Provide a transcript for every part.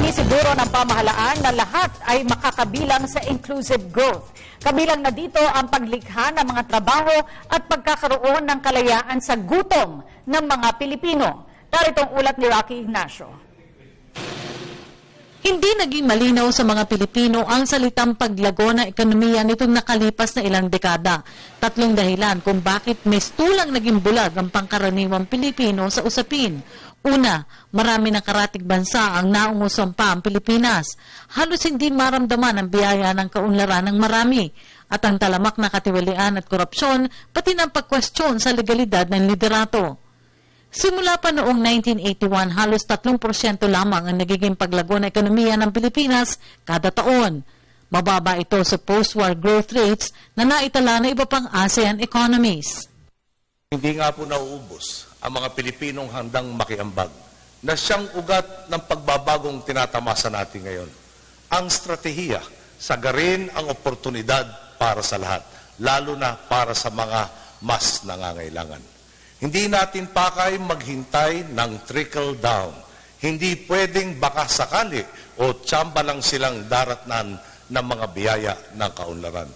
Sinisiguro ng pamahalaan na lahat ay makakabilang sa inclusive growth. Kabilang na dito ang paglikha ng mga trabaho at pagkakaroon ng kalayaan sa gutom ng mga Pilipino. Narito ang ulat ni Rocky Ignacio. Hindi naging malinaw sa mga Pilipino ang salitang paglago ng ekonomiya nitong nakalipas na ilang dekada. Tatlong dahilan kung bakit mistulang naging bulag ang pangkaraniwang Pilipino sa usapin. Una, marami ng karatig bansa ang naungusan pa ang Pilipinas. Halos hindi maramdaman ang biyaya ng kaunlaran ng marami. At ang talamak na katiwalian at korupsyon, pati ng pagkwestiyon sa legalidad ng liderato. Simula pa noong 1981, halos 3% lamang ang nagiging paglago ng ekonomiya ng Pilipinas kada taon. Mababa ito sa post-war growth rates na naitala ng iba pang ASEAN economies. Hindi nga po nauubos ang mga Pilipinong handang makiambag na siyang ugat ng pagbabagong tinatamasa natin ngayon. Ang strategiya, sagarin ang oportunidad para sa lahat, lalo na para sa mga mas nangangailangan. Hindi natin pakay maghintay ng trickle down. Hindi pwedeng baka sakali o tsamba lang silang daratnan ng mga biyaya ng kaunlaran.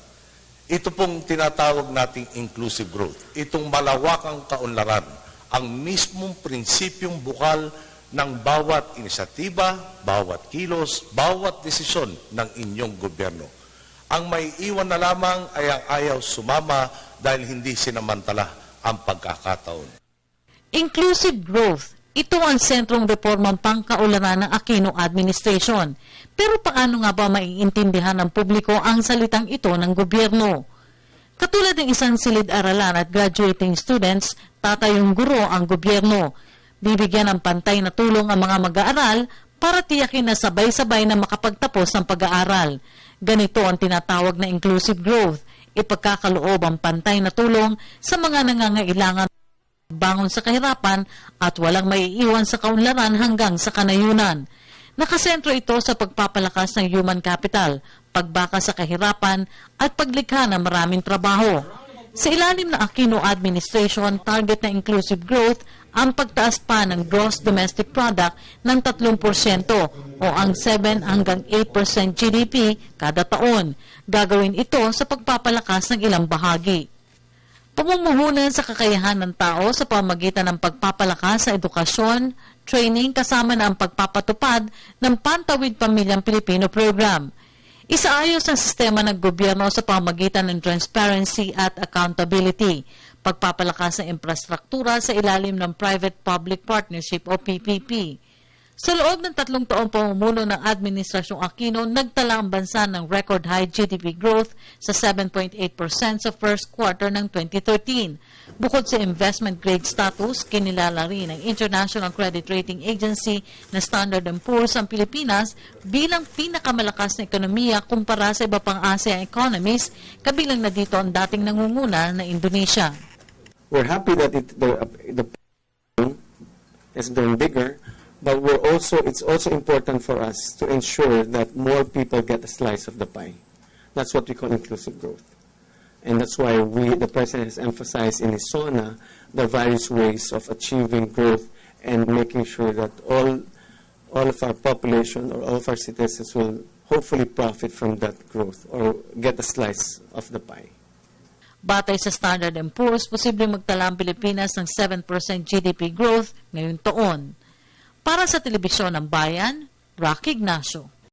Ito pong tinatawag nating inclusive growth. Itong malawakang kaunlaran, ang mismong prinsipyong bukal ng bawat inisyatiba, bawat kilos, bawat desisyon ng inyong gobyerno. Ang may iwan na lamang ay ang ayaw sumama dahil hindi sinamantala ang pagkakataon. Inclusive growth. Ito ang sentrong reformang pangkaulanan ng Aquino administration. Pero paano nga ba maiintindihan ng publiko ang salitang ito ng gobyerno? Katulad ng isang silid-aralan at graduating students, tatayong guro ang gobyerno. Bibigyan ng pantay na tulong ang mga mag-aaral para tiyakin na sabay-sabay na makapagtapos ng pag-aaral. Ganito ang tinatawag na inclusive growth. Ipagkakaloob ang pantay na tulong sa mga nangangailangan bangon sa kahirapan at walang maiiwan sa kaunlaran hanggang sa kanayunan. Nakasentro ito sa pagpapalakas ng human capital, pagbaka sa kahirapan at paglikha ng maraming trabaho. Sa ilalim ng Aquino administration, target na inclusive growth ang pagtaas pa ng gross domestic product ng 3% o ang 7 hanggang 8% GDP kada taon. Gagawin ito sa pagpapalakas ng ilang bahagi. Pamumuhunan sa kakayahan ng tao sa pamamagitan ng pagpapalakas sa edukasyon, training kasama na ang pagpapatupad ng Pantawid Pamilyang Pilipino Program. Isaayos ang sistema ng gobyerno sa pamamagitan ng transparency at accountability, pagpapalakas ng infrastruktura sa ilalim ng Private-Public Partnership o PPP. Sa loob ng 3 taong pamumuno ng Administrasyong Aquino, nagtala ang bansa ng record high GDP growth sa 7.8% sa first quarter ng 2013. Bukod sa investment grade status, kinilala rin ng International Credit Rating Agency na Standard & Poor's ang Pilipinas bilang pinakamalakas na ekonomiya kumpara sa iba pang ASEAN economies, kabilang na dito ang dating nangunguna na Indonesia. We're happy that the is doing bigger. But it's also important for us to ensure that more people get a slice of the pie. That's what we call inclusive growth. And that's why the President has emphasized in his SONA the various ways of achieving growth and making sure that all of our population or all of our citizens will hopefully profit from that growth or get a slice of the pie. Batay sa Standard & Poor's, posibleng magtala ang Pilipinas ng 7% GDP growth ngayong taon. Para sa Telebisyon ng Bayan, Rocky Ignacio.